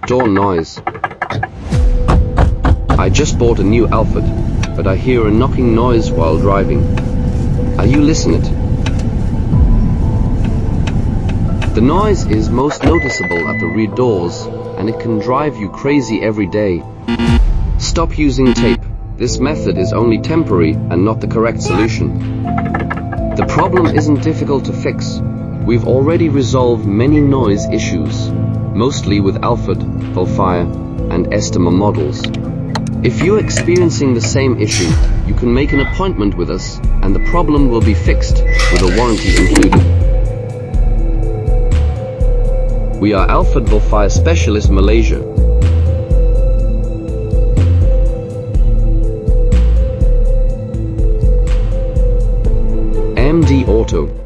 door noise. I just bought a new Alphard, but I hear a knocking noise while driving. Are you listening? The noise is most noticeable at the rear doors, and it can drive you crazy every day. Stop using tape. This method is only temporary and not the correct solution. The problem isn't difficult to fix. We've already resolved many noise issues, mostly with Alphard, Vellfire, and Estima models. If you're experiencing the same issue, you can make an appointment with us and the problem will be fixed with a warranty included. We are Alphard Vellfire Specialist, Malaysia. MD Auto.